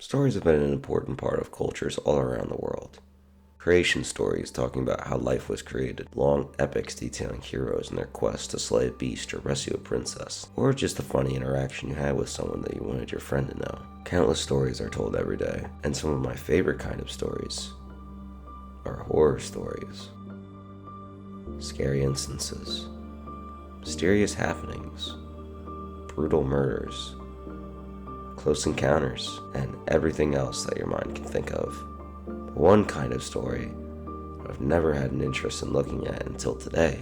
Stories have been an important part of cultures all around the world. Creation stories talking about how life was created, long epics detailing heroes in their quest to slay a beast or rescue a princess, or just a funny interaction you had with someone that you wanted your friend to know. Countless stories are told every day, and some of my favorite kind of stories are horror stories. Scary instances, mysterious happenings, brutal murders, close encounters, and everything else that your mind can think of. But one kind of story I've never had an interest in looking at until today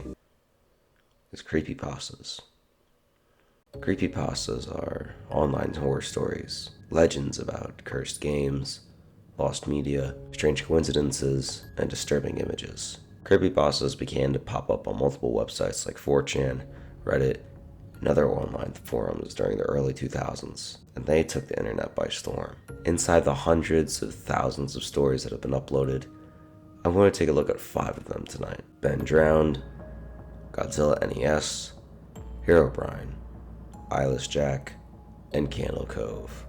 is creepypastas. Creepypastas are online horror stories, legends about cursed games, lost media, strange coincidences, and disturbing images. Creepypastas began to pop up on multiple websites like 4chan, Reddit, and other online forums during the early 2000s, and they took the internet by storm. Inside the hundreds of thousands of stories that have been uploaded, I'm going to take a look at 5 of them tonight. Ben Drowned, Godzilla NES, Herobrine, Eyeless Jack, and Candle Cove.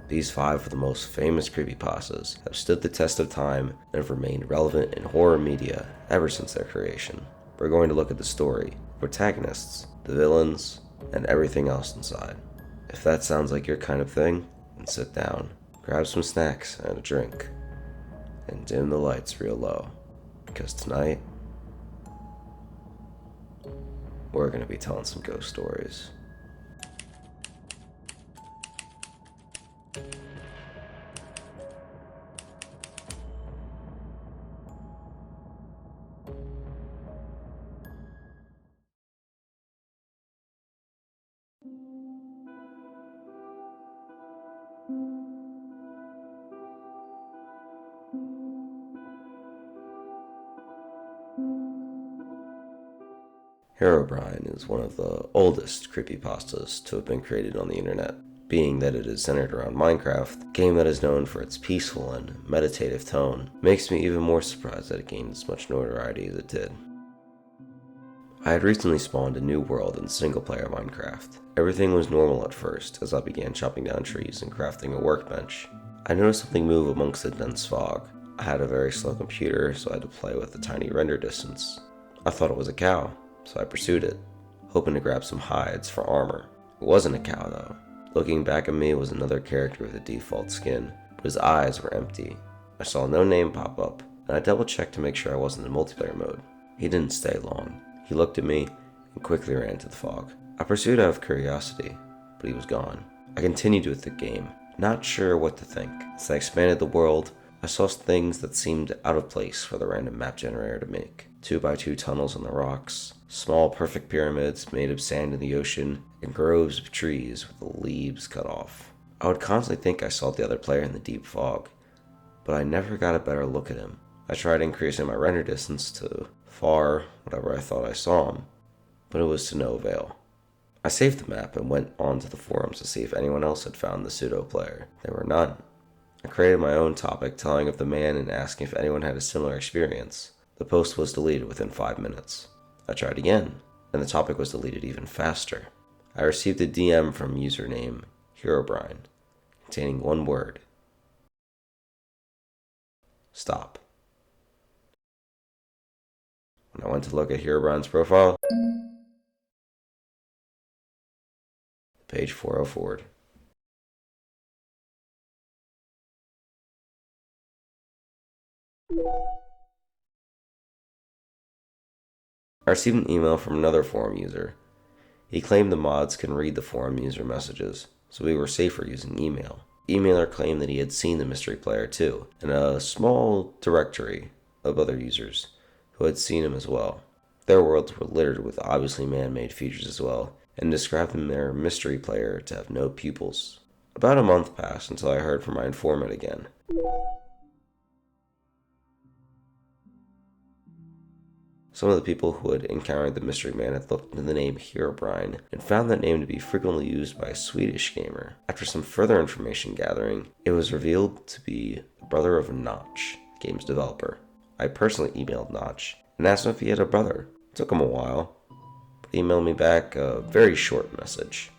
These 5 of the most famous creepypastas have stood the test of time and have remained relevant in horror media ever since their creation. We're going to look at the story, protagonists, the villains, and everything else inside. If that sounds like your kind of thing, then sit down, grab some snacks and a drink, and dim the lights real low, because tonight, we're going to be telling some ghost stories. Herobrine is one of the oldest creepypastas to have been created on the internet, being that it is centered around Minecraft, a game that is known for its peaceful and meditative tone. Makes me even more surprised that it gained as much notoriety as it did. I had recently spawned a new world in single-player Minecraft. Everything was normal at first as I began chopping down trees and crafting a workbench. I noticed something move amongst the dense fog. I had a very slow computer, so I had to play with the tiny render distance. I thought it was a cow, so I pursued it, hoping to grab some hides for armor. It wasn't a cow though. Looking back at me was another character with a default skin, but his eyes were empty. I saw no name pop up, and I double checked to make sure I wasn't in multiplayer mode. He didn't stay long. He looked at me and quickly ran to the fog. I pursued out of curiosity, but he was gone. I continued with the game, not sure what to think. As I expanded the world, I saw things that seemed out of place for the random map generator to make. 2x2 tunnels in the rocks, small perfect pyramids made of sand in the ocean, and groves of trees with the leaves cut off. I would constantly think I saw the other player in the deep fog, but I never got a better look at him. I tried increasing my render distance to far whatever I thought I saw him, but it was to no avail. I saved the map and went onto the forums to see if anyone else had found the pseudo player. There were none. I created my own topic telling of the man and asking if anyone had a similar experience. The post was deleted within 5 minutes. I tried again, and the topic was deleted even faster. I received a DM from username Herobrine, containing one word: stop. When I went to look at Herobrine's profile, page 404. I received an email from another forum user. He claimed the mods can read the forum user messages, so we were safer using email. The emailer claimed that he had seen the mystery player too, and a small directory of other users who had seen him as well. Their worlds were littered with obviously man-made features as well, and described their mystery player to have no pupils. About a month passed until I heard from my informant again. Some of the people who had encountered the mystery man had looked into the name Herobrine and found that name to be frequently used by a Swedish gamer. After some further information gathering, it was revealed to be the brother of Notch, the game's developer. I personally emailed Notch and asked him if he had a brother. It took him a while, but he emailed me back a very short message.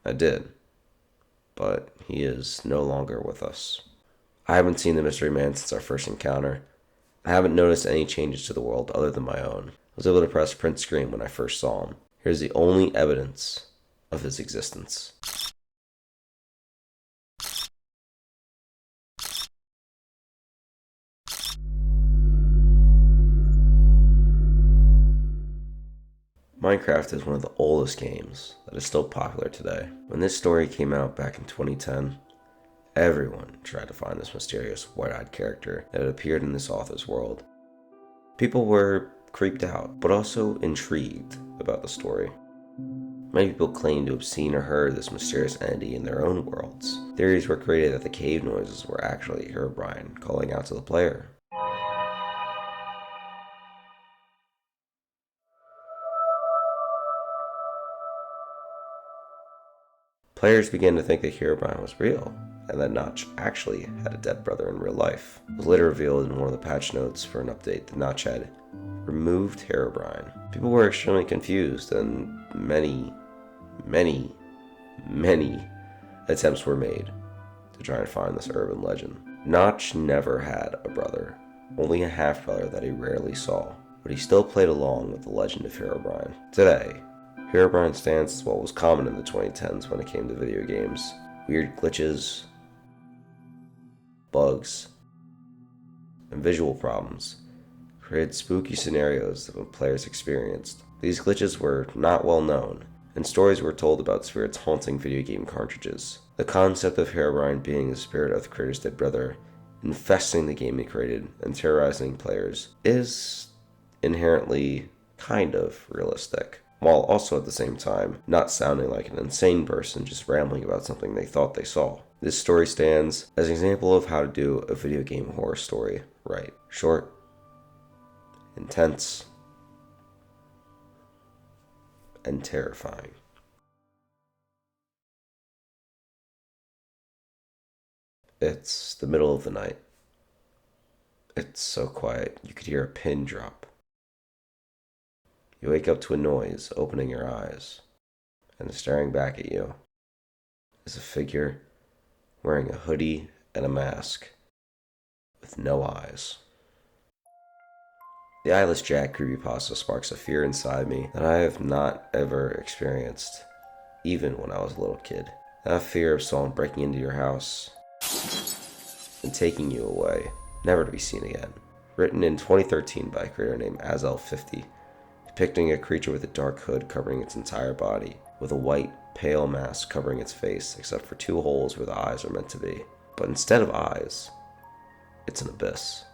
I did, but he is no longer with us. I haven't seen the mystery man since our first encounter. I haven't noticed any changes to the world other than my own. I was able to press print screen when I first saw him. Here's the only evidence of his existence. Minecraft is one of the oldest games that is still popular today. When this story came out back in 2010, everyone tried to find this mysterious white-eyed character that had appeared in this author's world. People were creeped out, but also intrigued about the story. Many people claimed to have seen or heard this mysterious entity in their own worlds. Theories were created that the cave noises were actually Herobrine calling out to the player. Players began to think that Herobrine was real, and that Notch actually had a dead brother in real life. It was later revealed in one of the patch notes for an update that Notch had removed Herobrine. People were extremely confused, and many attempts were made to try and find this urban legend. Notch never had a brother, only a half-brother that he rarely saw, but he still played along with the legend of Herobrine. Today, Herobrine stands as what was common in the 2010s when it came to video games. Weird glitches, bugs, and visual problems created spooky scenarios that players experienced. These glitches were not well known, and stories were told about spirits haunting video game cartridges. The concept of Herobrine being the spirit of the creator's dead brother, infesting the game he created and terrorizing players, is inherently kind of realistic, while also at the same time not sounding like an insane person just rambling about something they thought they saw. This story stands as an example of how to do a video game horror story right. Short, intense, and terrifying. It's the middle of the night. It's so quiet you could hear a pin drop. You wake up to a noise, opening your eyes, and staring back at you is a figure wearing a hoodie and a mask with no eyes. The Eyeless Jack creepypasta sparks a fear inside me that I have not ever experienced, even when I was a little kid. That fear of someone breaking into your house and taking you away, never to be seen again. Written in 2013 by a creator named Azel50, depicting a creature with a dark hood covering its entire body, with a white, pale mask covering its face, except for 2 holes where the eyes are meant to be. But instead of eyes, it's an abyss.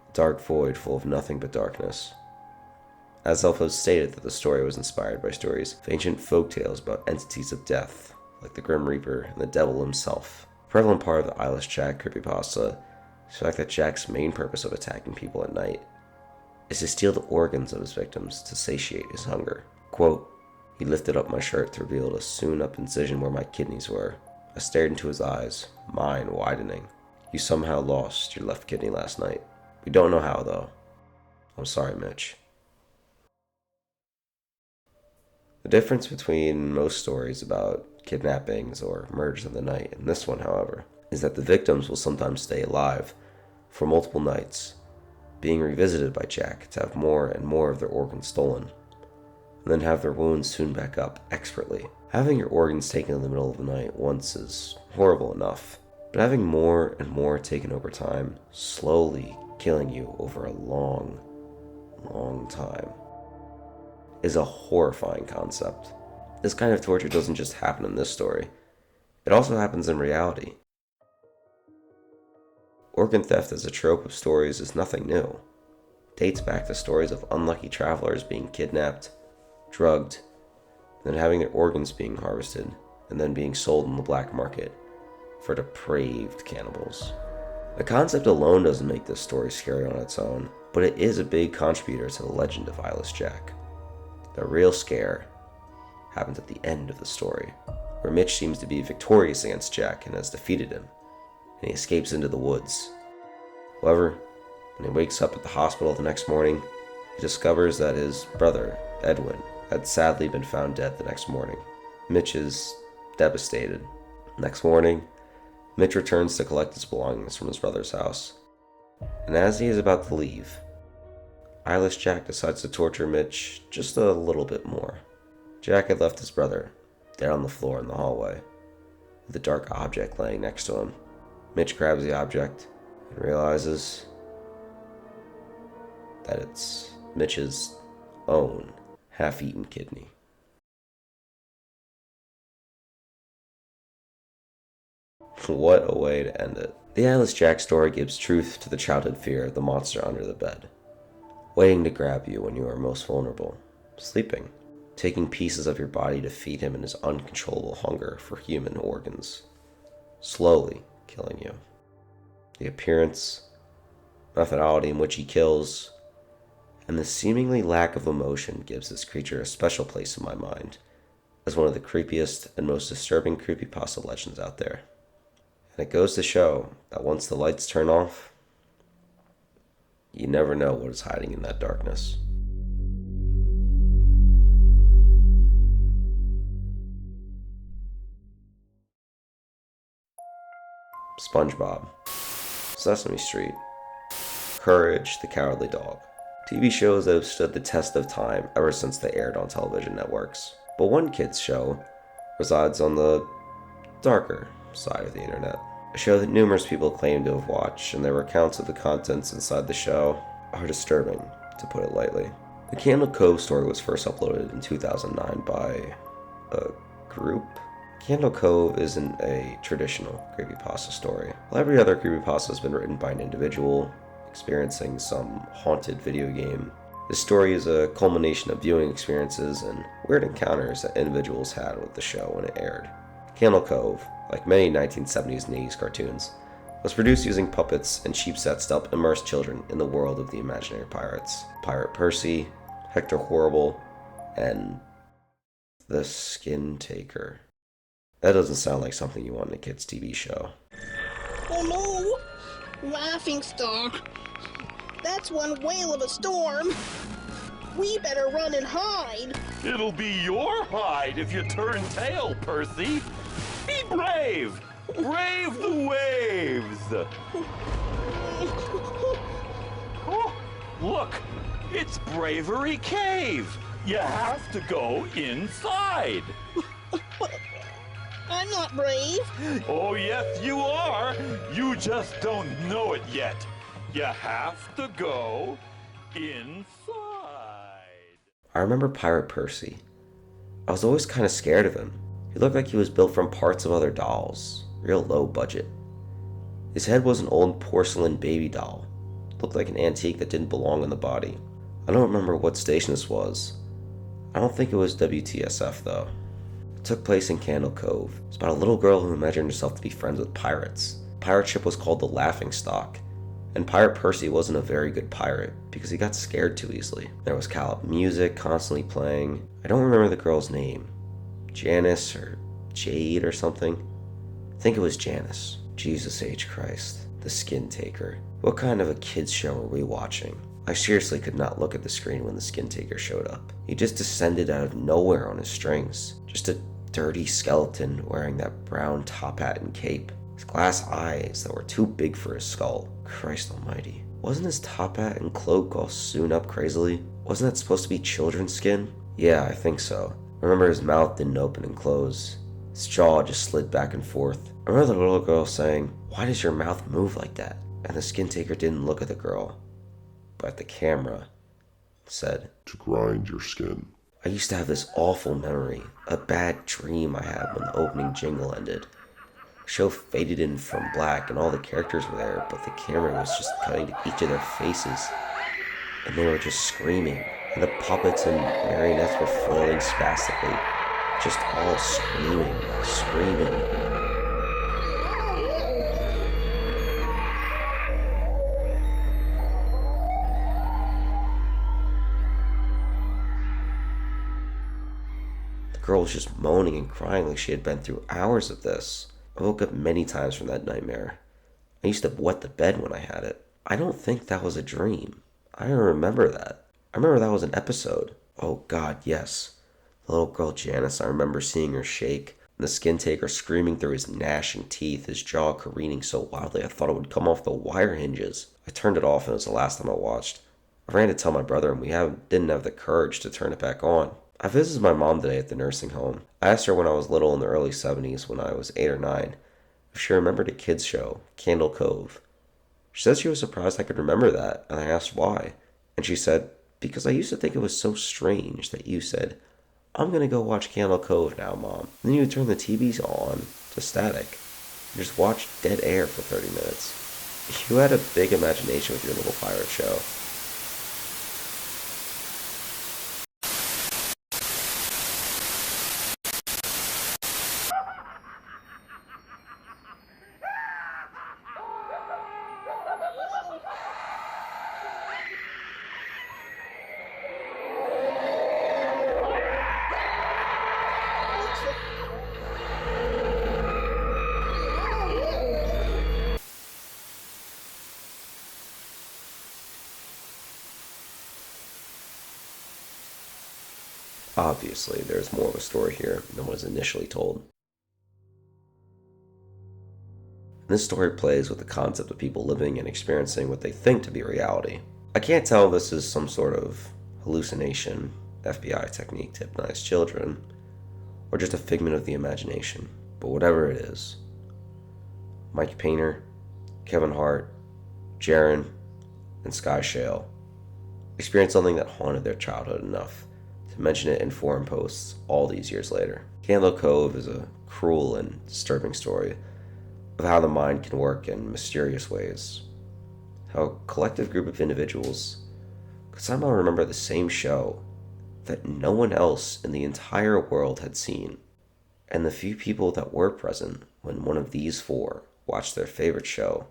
A dark void full of nothing but darkness. Azelfo stated that the story was inspired by stories of ancient folktales about entities of death, like the Grim Reaper and the Devil himself. A prevalent part of the Eyeless Jack creepypasta is the fact that Jack's main purpose of attacking people at night is to steal the organs of his victims to satiate his hunger. Quote, "He lifted up my shirt to reveal a sewn-up incision where my kidneys were. I stared into his eyes, mine widening. You somehow lost your left kidney last night. We don't know how, though. I'm sorry, Mitch." The difference between most stories about kidnappings or murders in the night and this one, however, is that the victims will sometimes stay alive for multiple nights, being revisited by Jack to have more and more of their organs stolen, and then have their wounds sewn back up expertly. Having your organs taken in the middle of the night once is horrible enough, but having more and more taken over time, slowly killing you over a long, long time, is a horrifying concept. This kind of torture doesn't just happen in this story, it also happens in reality. Organ theft as a trope of stories is nothing new. It dates back to stories of unlucky travelers being kidnapped, drugged, then having their organs being harvested, and then being sold in the black market for depraved cannibals. The concept alone doesn't make this story scary on its own, but it is a big contributor to the legend of Eyeless Jack. The real scare happens at the end of the story, where Mitch seems to be victorious against Jack and has defeated him, and he escapes into the woods. However, when he wakes up at the hospital the next morning, he discovers that his brother, Edwin, had sadly been found dead the next morning. Mitch is devastated, Next morning, Mitch returns to collect his belongings from his brother's house. And as he is about to leave, eyeless Jack decides to torture Mitch just a little bit more. Jack had left his brother dead on the floor in the hallway, with a dark object laying next to him. Mitch grabs the object and realizes that it's Mitch's own half-eaten kidney. What a way to end it. The Eyeless Jack story gives truth to the childhood fear of the monster under the bed, waiting to grab you when you are most vulnerable, sleeping, taking pieces of your body to feed him in his uncontrollable hunger for human organs, slowly killing you. The appearance, methodology in which he kills, and the seemingly lack of emotion gives this creature a special place in my mind as one of the creepiest and most disturbing creepypasta legends out there. And it goes to show that once the lights turn off, you never know what is hiding in that darkness. SpongeBob, Sesame Street, Courage the Cowardly Dog. TV shows that have stood the test of time ever since they aired on television networks. But one kid's show resides on the darker side of the internet. A show that numerous people claim to have watched, and their accounts of the contents inside the show are disturbing, to put it lightly. The Candle Cove story was first uploaded in 2009 by a group. Candle Cove isn't a traditional creepypasta story. While every other creepypasta has been written by an individual experiencing some haunted video game, this story is a culmination of viewing experiences and weird encounters that individuals had with the show when it aired. Candle Cove, like many 1970s and 80s cartoons, was produced using puppets and cheap sets to help immerse children in the world of the imaginary pirates. Pirate Percy, Hector Horrible, and the Skin Taker. That doesn't sound like something you want in a kid's TV show. Oh no! Laughing stock! That's one whale of a storm! We better run and hide! It'll be your hide if you turn tail, Percy! Be brave! Brave the waves! Oh, look! It's Bravery Cave! You have to go inside! I'm not brave! Oh, yes, you are! You just don't know it yet! You have to go inside! I remember Pirate Percy. I was always kind of scared of him. He looked like he was built from parts of other dolls, real low budget. His head was an old porcelain baby doll. Looked like an antique that didn't belong in the body. I don't remember what station this was. I don't think it was WTSF though. It took place in Candle Cove. It's about a little girl who imagined herself to be friends with pirates. The pirate ship was called the Laughing Stock, and Pirate Percy wasn't a very good pirate because he got scared too easily. There was callous music constantly playing. I don't remember the girl's name. Janice or Jade or something? I think it was Janice. Jesus H. Christ. The Skin Taker. What kind of a kid's show are we watching? I seriously could not look at the screen when the Skin Taker showed up. He just descended out of nowhere on his strings. Just a dirty skeleton wearing that brown top hat and cape. His glass eyes that were too big for his skull. Christ almighty. Wasn't his top hat and cloak all sewn up crazily? Wasn't that supposed to be children's skin? Yeah, I think so. I remember his mouth didn't open and close. His jaw just slid back and forth. I remember the little girl saying, "Why does your mouth move like that?" And the Skin Taker didn't look at the girl, but at the camera, said, "To grind your skin." I used to have this awful memory, a bad dream I had when the opening jingle ended. The show faded in from black and all the characters were there, but the camera was just cutting to each of their faces. And they were just screaming. And the puppets and marionettes were flailing spastically. Just all screaming. The girl was just moaning and crying like she had been through hours of this. I woke up many times from that nightmare. I used to wet the bed when I had it. I don't think that was a dream. I don't remember that. I remember that was an episode. Oh God, yes. The little girl Janice, I remember seeing her shake, and the skin taker screaming through his gnashing teeth, his jaw careening so wildly I thought it would come off the wire hinges. I turned it off and it was the last time I watched. I ran to tell my brother and we didn't have the courage to turn it back on. I visited my mom today at the nursing home. I asked her when I was little in the early 70s, when I was 8 or 9, if she remembered a kids show, Candle Cove. She said she was surprised I could remember that, and I asked why. And she said, because I used to think it was so strange that you said, I'm gonna go watch Candle Cove now, Mom. And then you would turn the TVs on to static and just watch dead air for 30 minutes. You had a big imagination with your little pirate show. Obviously, there's more of a story here than was initially told. This story plays with the concept of people living and experiencing what they think to be reality. I can't tell if this is some sort of hallucination, FBI technique to hypnotize children, or just a figment of the imagination, but whatever it is, Mike Painter, Kevin Hart, Jaren, and Sky Shale experienced something that haunted their childhood enough to mention it in forum posts all these years later. Candle Cove is a cruel and disturbing story of how the mind can work in mysterious ways. How a collective group of individuals could somehow remember the same show that no one else in the entire world had seen. And the few people that were present when one of these four watched their favorite show,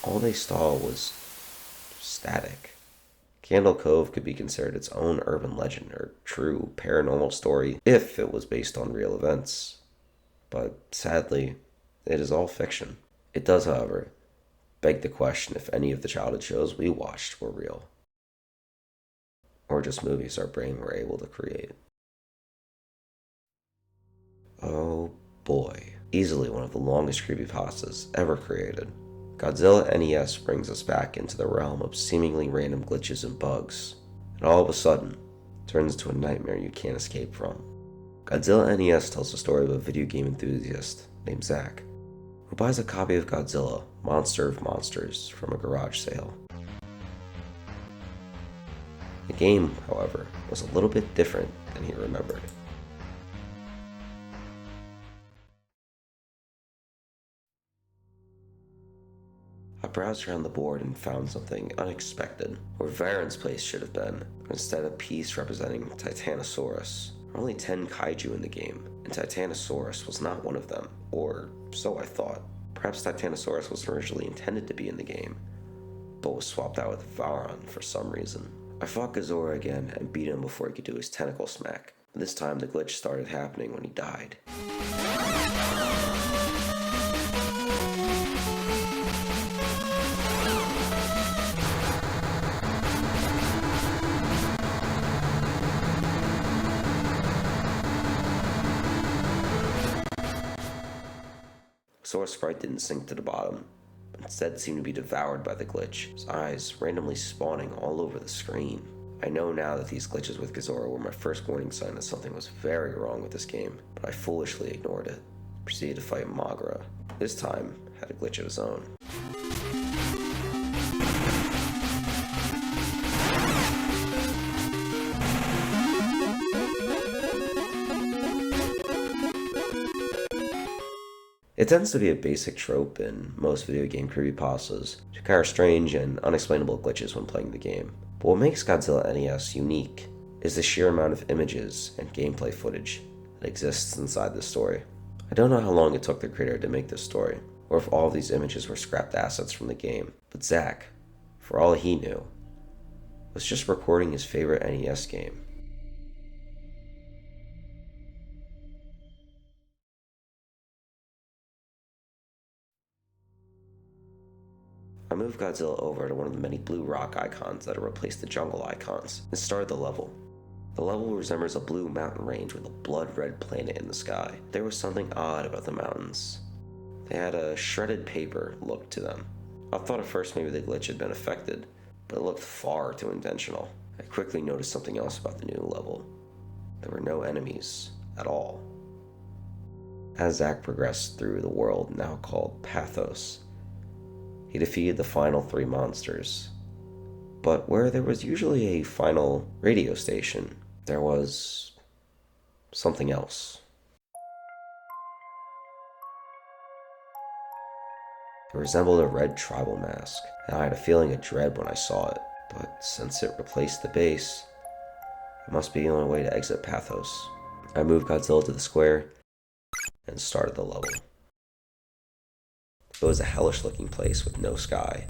all they saw was static. Candle Cove could be considered its own urban legend or true paranormal story if it was based on real events. But sadly, it is all fiction. It does, however, beg the question if any of the childhood shows we watched were real. Or just movies our brain were able to create. Oh boy. Easily one of the longest creepypastas ever created. Godzilla NES brings us back into the realm of seemingly random glitches and bugs, and all of a sudden, turns into a nightmare you can't escape from. Godzilla NES tells the story of a video game enthusiast named Zach, who buys a copy of Godzilla, Monster of Monsters, from a garage sale. The game, however, was a little bit different than he remembered. I browsed around the board and found something unexpected, where Varen's place should have been, but instead a piece representing Titanosaurus. There were only 10 kaiju in the game, and Titanosaurus was not one of them, or so I thought. Perhaps Titanosaurus was originally intended to be in the game, but was swapped out with Varan for some reason. I fought Gazora again and beat him before he could do his tentacle smack. This time the glitch started happening when he died. Sora Sprite didn't sink to the bottom, but instead seemed to be devoured by the glitch, his eyes randomly spawning all over the screen. I know now that these glitches with Gazora were my first warning sign that something was very wrong with this game, but I foolishly ignored it. Proceeded to fight Magra. This time, had a glitch of his own. It tends to be a basic trope in most video game creepypastas to encounter strange and unexplainable glitches when playing the game. But what makes Godzilla NES unique is the sheer amount of images and gameplay footage that exists inside this story. I don't know how long it took the creator to make this story, or if all of these images were scrapped assets from the game, but Zach, for all he knew, was just recording his favorite NES game. I moved Godzilla over to one of the many blue rock icons that have replaced the jungle icons and started the level. The level resembles a blue mountain range with a blood-red planet in the sky. There was something odd about the mountains. They had a shredded paper look to them. I thought at first maybe the glitch had been affected, but it looked far too intentional. I quickly noticed something else about the new level. There were no enemies at all. As Zack progressed through the world now called Pathos, he defeated the final 3 monsters. But where there was usually a final radio station, there was something else. It resembled a red tribal mask, and I had a feeling of dread when I saw it. But since it replaced the base, it must be the only way to exit Pathos. I moved Godzilla to the square and started the level. It was a hellish looking place with no sky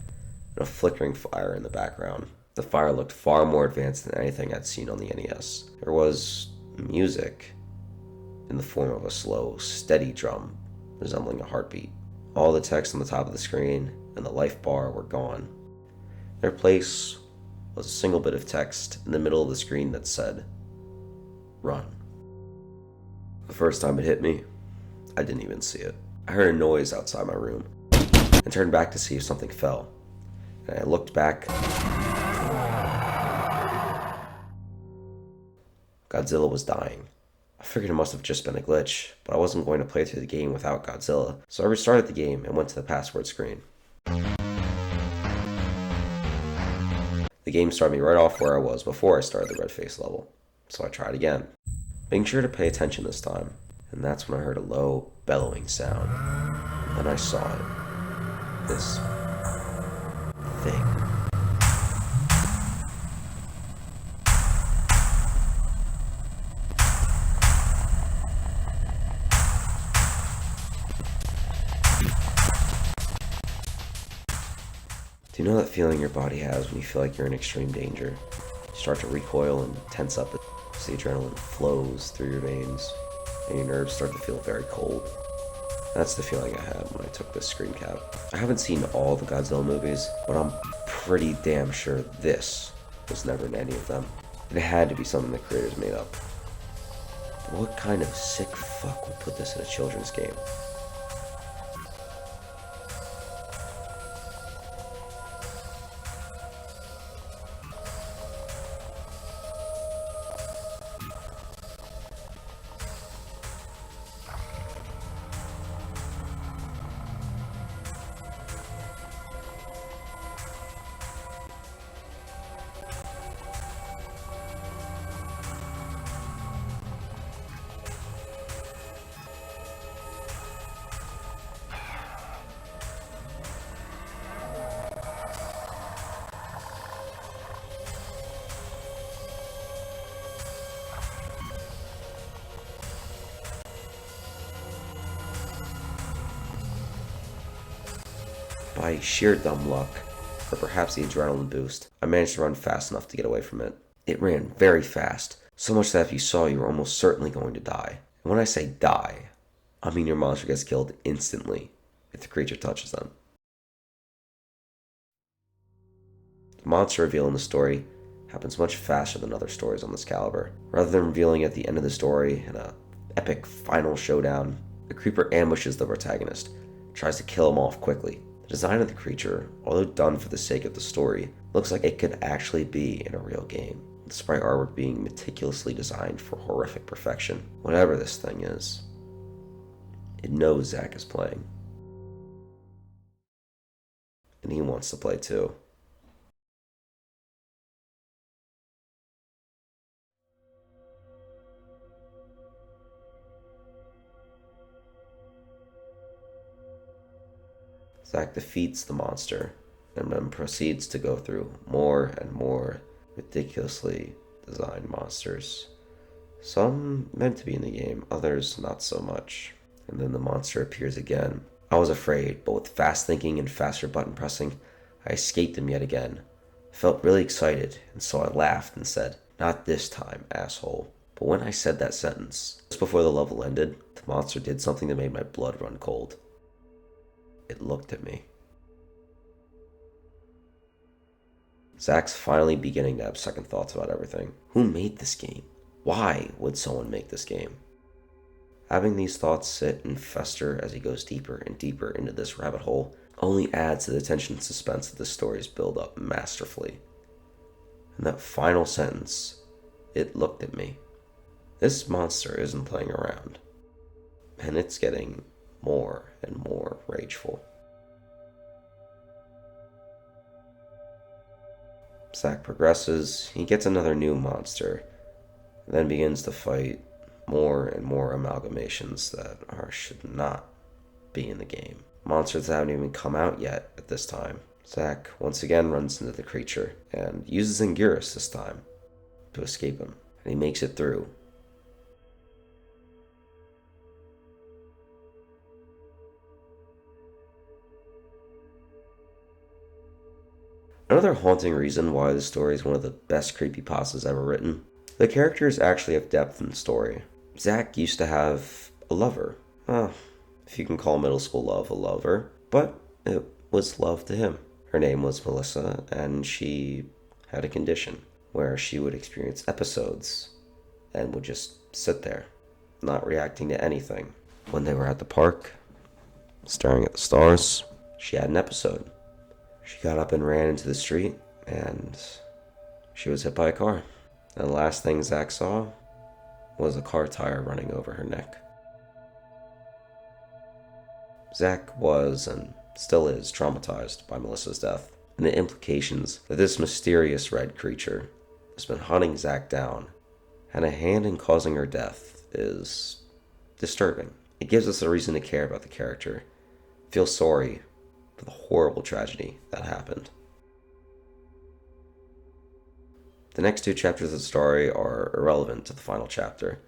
and a flickering fire in the background. The fire looked far more advanced than anything I'd seen on the NES. There was music in the form of a slow, steady drum resembling a heartbeat. All the text on the top of the screen and the life bar were gone. Their place was a single bit of text in the middle of the screen that said, "Run." The first time it hit me, I didn't even see it. I heard a noise outside my room and turned back to see if something fell. And I looked back. Godzilla was dying. I figured it must have just been a glitch, but I wasn't going to play through the game without Godzilla, so I restarted the game and went to the password screen. The game started me right off where I was before I started the red face level, so I tried again, making sure to pay attention this time, and that's when I heard a low, bellowing sound. And then I saw it. This thing. Do you know that feeling your body has when you feel like you're in extreme danger? You start to recoil and tense up as the adrenaline flows through your veins, and your nerves start to feel very cold. That's the feeling I had when I took this screen cap. I haven't seen all the Godzilla movies, but I'm pretty damn sure this was never in any of them. It had to be something the creators made up. But what kind of sick fuck would put this in a children's game? By sheer dumb luck, or perhaps the adrenaline boost, I managed to run fast enough to get away from it. It ran very fast, so much that if you saw, you were almost certainly going to die. And when I say die, I mean your monster gets killed instantly if the creature touches them. The monster reveal in the story happens much faster than other stories on this caliber. Rather than revealing at the end of the story in an epic final showdown, the creeper ambushes the protagonist, tries to kill him off quickly. The design of the creature, although done for the sake of the story, looks like it could actually be in a real game, with sprite artwork being meticulously designed for horrific perfection. Whatever this thing is, it knows Zack is playing. And he wants to play too. Zack defeats the monster and then proceeds to go through more and more ridiculously designed monsters. Some meant to be in the game, others not so much. And then the monster appears again. I was afraid, but with fast thinking and faster button pressing, I escaped him yet again. I felt really excited, and so I laughed and said, "Not this time, asshole." But when I said that sentence, just before the level ended, the monster did something that made my blood run cold. It looked at me. Zack's finally beginning to have second thoughts about everything. Who made this game? Why would someone make this game? Having these thoughts sit and fester as he goes deeper and deeper into this rabbit hole only adds to the tension and suspense that the stories build up masterfully. In that final sentence, it looked at me. This monster isn't playing around, and it's getting more and more rageful. Zack progresses, he gets another new monster, then begins to fight more and more amalgamations that should not be in the game. Monsters that haven't even come out yet at this time. Zack once again runs into the creature and uses Anguirus this time to escape him, and he makes it through. Another haunting reason why this story is one of the best creepypastas ever written, the characters actually have depth in the story. Zack used to have a lover. If you can call middle school love a lover, but it was love to him. Her name was Melissa, and she had a condition where she would experience episodes and would just sit there, not reacting to anything. When they were at the park, staring at the stars, she had an episode. She got up and ran into the street, and she was hit by a car. And the last thing Zack saw was a car tire running over her neck. Zack was, and still is, traumatized by Melissa's death, and the implications that this mysterious red creature has been hunting Zack down, and a hand in causing her death is disturbing. It gives us a reason to care about the character, feel sorry for the horrible tragedy that happened. The next two chapters of the story are irrelevant to the final chapter,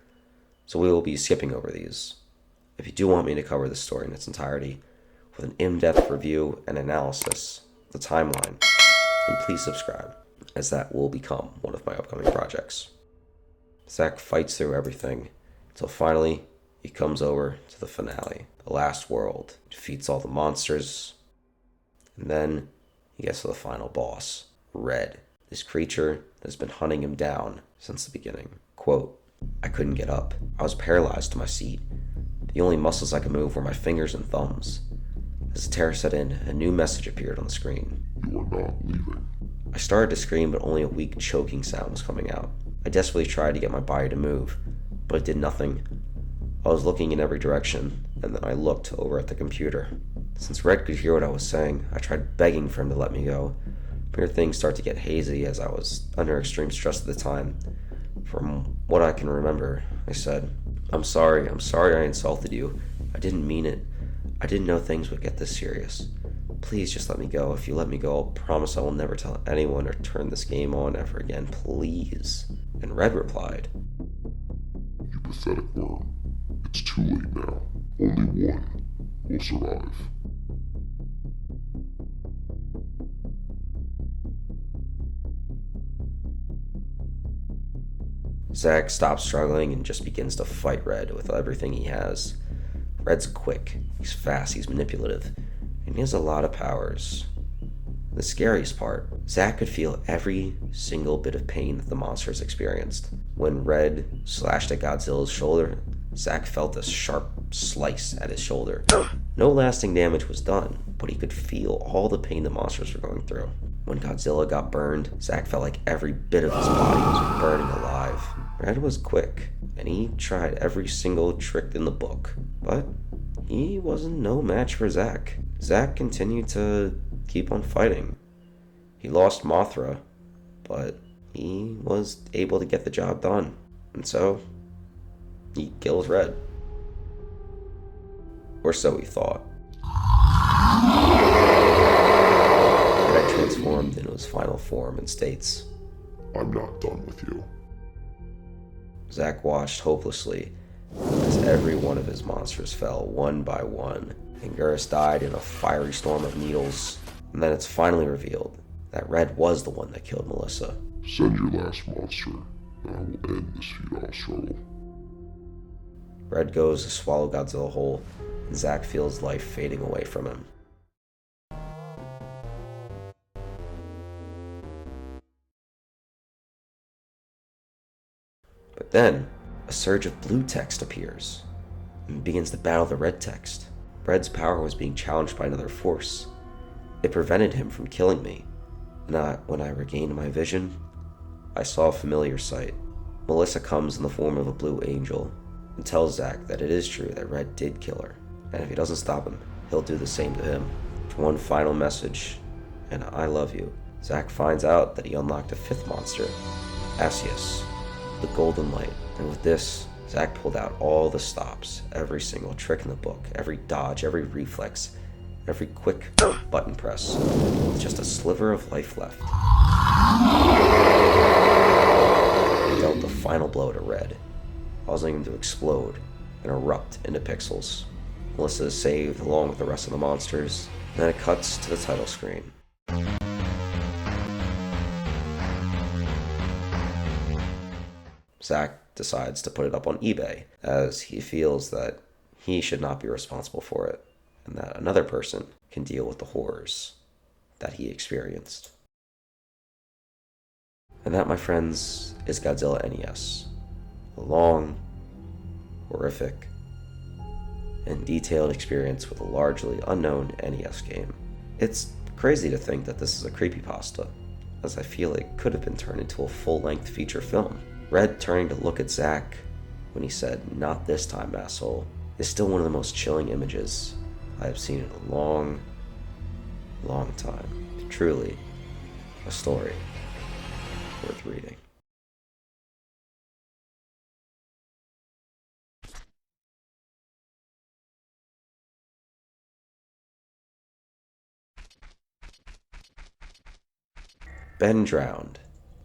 so we will be skipping over these. If you do want me to cover the story in its entirety, with an in-depth review and analysis of the timeline, then please subscribe, as that will become one of my upcoming projects. Zack fights through everything, until finally he comes over to the finale, the last world, defeats all the monsters, and then he gets to the final boss, Red, this creature that has been hunting him down since the beginning. Quote, "I couldn't get up. I was paralyzed to my seat. The only muscles I could move were my fingers and thumbs. As the terror set in, a new message appeared on the screen. You are not leaving. I started to scream, but only a weak choking sound was coming out. I desperately tried to get my body to move, but it did nothing. I was looking in every direction, and then I looked over at the computer. Since Red could hear what I was saying, I tried begging for him to let me go. But things started to get hazy as I was under extreme stress at the time. From what I can remember, I said, I'm sorry I insulted you. I didn't mean it. I didn't know things would get this serious. Please just let me go. If you let me go, I'll promise I will never tell anyone or turn this game on ever again, please." And Red replied, You pathetic worm. It's too late now. Only one will survive. Zack stops struggling and just begins to fight Red with everything he has. Red's quick, he's fast, he's manipulative, and he has a lot of powers. The scariest part, Zack could feel every single bit of pain that the monsters experienced. When Red slashed at Godzilla's shoulder, Zack felt a sharp slice at his shoulder. No lasting damage was done, but he could feel all the pain the monsters were going through. When Godzilla got burned, Zack felt like every bit of his body was burning alive. Red was quick, and he tried every single trick in the book, but he wasn't no match for Zack. Zack continued to keep on fighting. He lost Mothra, but he was able to get the job done, and so he kills Red. Or so he thought. Red transformed into his final form and states, I'm not done with you. Zack watched hopelessly as every one of his monsters fell one by one. Anguirus died in a fiery storm of needles, and then it's finally revealed that Red was the one that killed Melissa. Send your last monster, and I will end this futile struggle. Red goes to swallow Godzilla whole, and Zack feels life fading away from him. But Then, a surge of blue text appears and begins to battle the red text. Red's power was being challenged by another force. It prevented him from killing me. And when I regained my vision, I saw a familiar sight. Melissa comes in the form of a blue angel and tells Zack that it is true that Red did kill her, and if he doesn't stop him, he'll do the same to him. For one final message, and I love you, Zack finds out that he unlocked a fifth monster, Asius, the Golden Light. And with this, Zack pulled out all the stops, every single trick in the book, every dodge, every reflex, every quick button press, with just a sliver of life left. He dealt the final blow to Red, causing him to explode and erupt into pixels. Melissa is saved along with the rest of the monsters, and then it cuts to the title screen. Zack decides to put it up on eBay, as he feels that he should not be responsible for it, and that another person can deal with the horrors that he experienced. And that, my friends, is Godzilla NES. A long, horrific, and detailed experience with a largely unknown NES game. It's crazy to think that this is a creepypasta, as I feel it could have been turned into a full-length feature film. Red turning to look at Zack when he said, "Not this time, asshole," is still one of the most chilling images I have seen in a long, long time. Truly, a story worth reading. Ben Drowned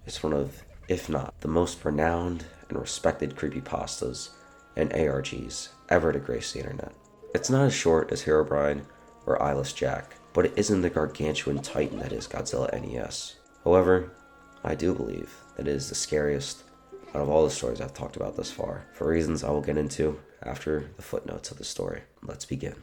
is one of, if not the most renowned and respected creepypastas and ARGs ever to grace the internet. It's not as short as Herobrine or Eyeless Jack, but it isn't the gargantuan titan that is Godzilla NES. However, I do believe that it is the scariest out of all the stories I've talked about thus far, for reasons I will get into after the footnotes of the story. Let's begin.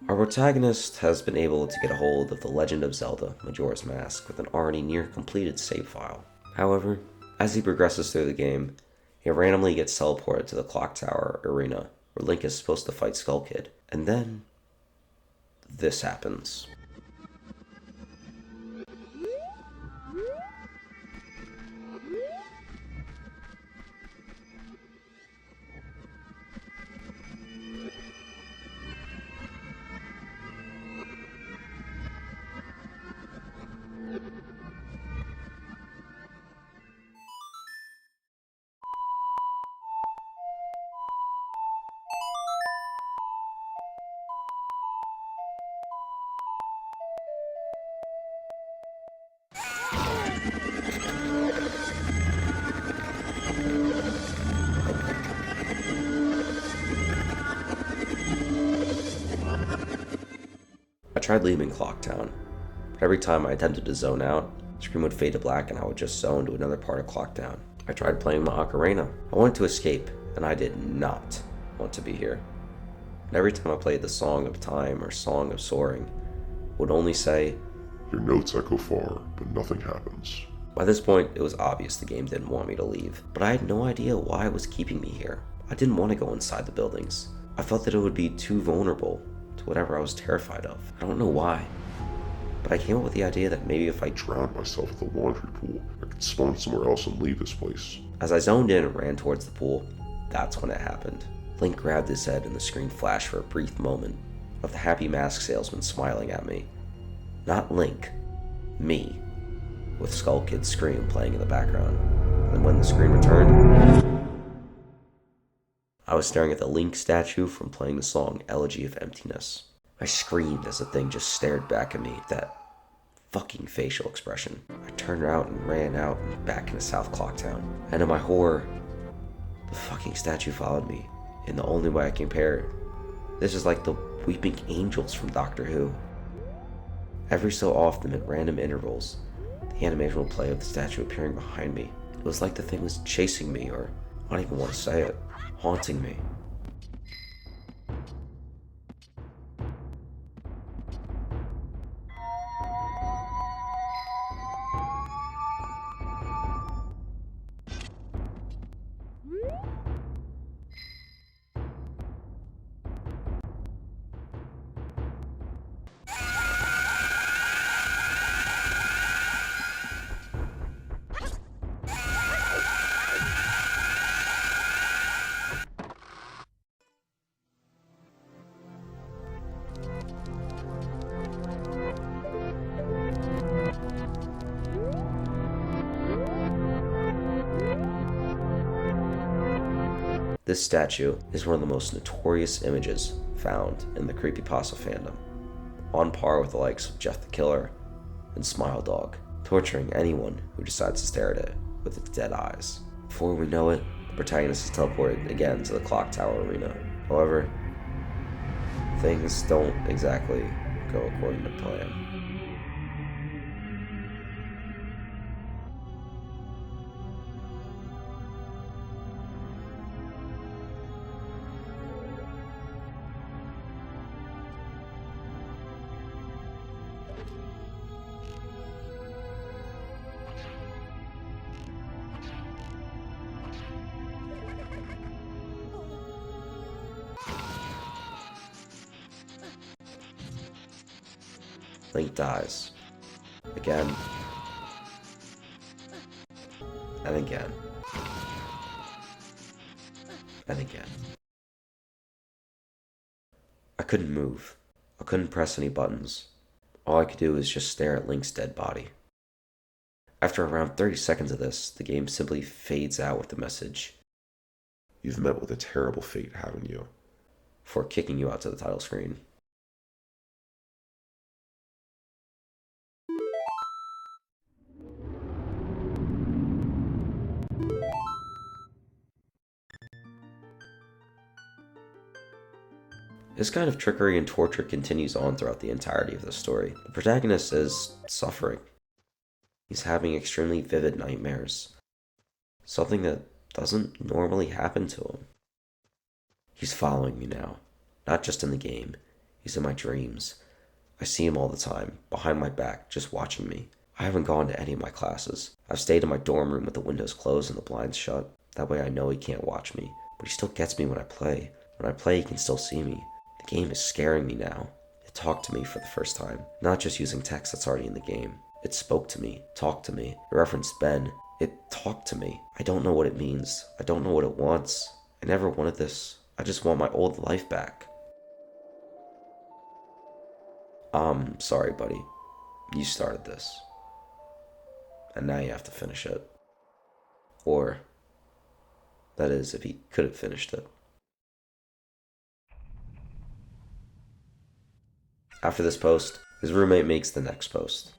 Our protagonist has been able to get a hold of The Legend of Zelda Majora's Mask with an already near completed save file. However, as he progresses through the game, he randomly gets teleported to the Clock Tower arena where Link is supposed to fight Skull Kid, and then this happens. I tried leaving Clocktown, but every time I attempted to zone out, the screen would fade to black and I would just zone to another part of Clocktown. I tried playing my ocarina. I wanted to escape, and I did not want to be here. And every time I played the Song of Time or Song of Soaring, it would only say, "Your notes echo far, but nothing happens." By this point, it was obvious the game didn't want me to leave, but I had no idea why it was keeping me here. I didn't want to go inside the buildings. I felt that it would be too vulnerable to whatever I was terrified of. I don't know why, but I came up with the idea that maybe if I Drown myself at the laundry pool, I could spawn somewhere else and leave this place. As I zoned in and ran towards the pool, that's when it happened. Link grabbed his head and the screen flashed for a brief moment of the happy mask salesman smiling at me. Not Link, me, with Skull Kid's scream playing in the background. And when the screen returned, I was staring at the Link statue from playing the song Elegy of Emptiness. I screamed as the thing just stared back at me with that fucking facial expression. I turned around and ran out and back into South Clocktown. And to my horror, the fucking statue followed me in the only way I can compare it. This is like the weeping angels from Doctor Who. Every so often, at random intervals, the animation will play of the statue appearing behind me. It was like the thing was chasing me, or I don't even want to say it, haunting me. This statue is one of the most notorious images found in the Creepypasta fandom, on par with the likes of Jeff the Killer and Smile Dog, torturing anyone who decides to stare at it with its dead eyes. Before we know it, the protagonist is teleported again to the Clock Tower arena. However, things don't exactly go according to plan. Link dies. Again. And again. And again. I couldn't move. I couldn't press any buttons. All I could do was just stare at Link's dead body. After around 30 seconds of this, the game simply fades out with the message, "You've met with a terrible fate, haven't you?" before kicking you out to the title screen. This kind of trickery and torture continues on throughout the entirety of the story. The protagonist is suffering. He's having extremely vivid nightmares, something that doesn't normally happen to him. He's following me now, not just in the game, he's in my dreams. I see him all the time, behind my back, just watching me. I haven't gone to any of my classes. I've stayed in my dorm room with the windows closed and the blinds shut. That way I know he can't watch me, but he still gets me when I play. When I play, he can still see me. The game is scaring me now. It talked to me for the first time, not just using text that's already in the game. It spoke to me, talked to me. It referenced Ben. It talked to me. I don't know what it means. I don't know what it wants. I never wanted this. I just want my old life back. Sorry, buddy. You started this. And now you have to finish it. Or, that is, if he could have finished it. After this post, his roommate makes the next post.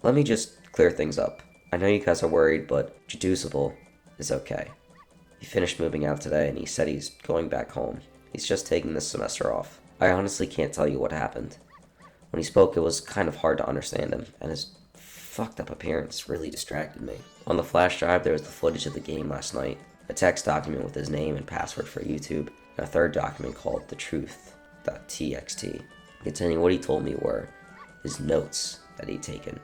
Let me just clear things up. I know you guys are worried, but Jadusable is okay. He finished moving out today and he said he's going back home. He's just taking this semester off. I honestly can't tell you what happened. When he spoke, it was kind of hard to understand him, and his fucked up appearance really distracted me. On the flash drive, there was the footage of the game last night, a text document with his name and password for YouTube, and a third document called thetruth.txt, containing what he told me were his notes that he'd taken.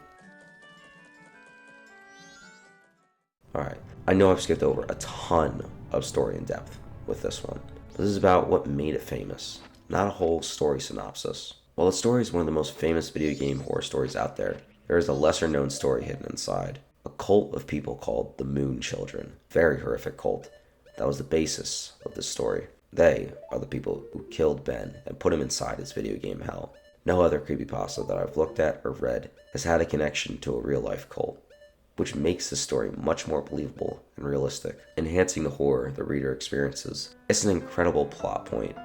Alright, I know I've skipped over a ton of story in depth with this one. This is about what made it famous, not a whole story synopsis. While the story is one of the most famous video game horror stories out there, there is a lesser known story hidden inside. A cult of people called the Moon Children. Very horrific cult. That was the basis of this story. They are the people who killed Ben and put him inside his video game hell. No other creepypasta that I've looked at or read has had a connection to a real life cult, which makes the story much more believable and realistic, enhancing the horror the reader experiences. It's an incredible plot point,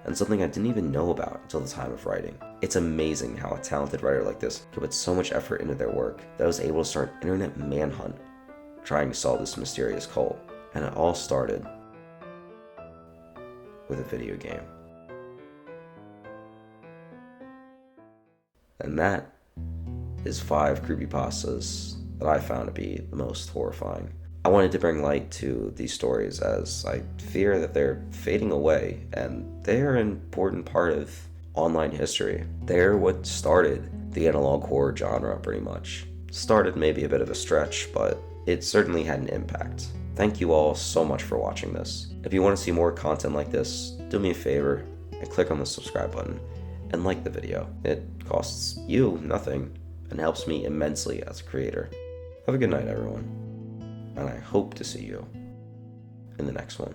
and something I didn't even know about until the time of writing. It's amazing how a talented writer like this could put so much effort into their work that I was able to start an internet manhunt trying to solve this mysterious cult. And it all started with a video game. And that is 5 creepypastas that I found to be the most horrifying. I wanted to bring light to these stories as I fear that they're fading away, and they're an important part of online history. They're what started the analog horror genre, pretty much. Started maybe a bit of a stretch, but it certainly had an impact. Thank you all so much for watching this. If you want to see more content like this, do me a favor and click on the subscribe button and like the video. It costs you nothing and helps me immensely as a creator. Have a good night, everyone, and I hope to see you in the next one.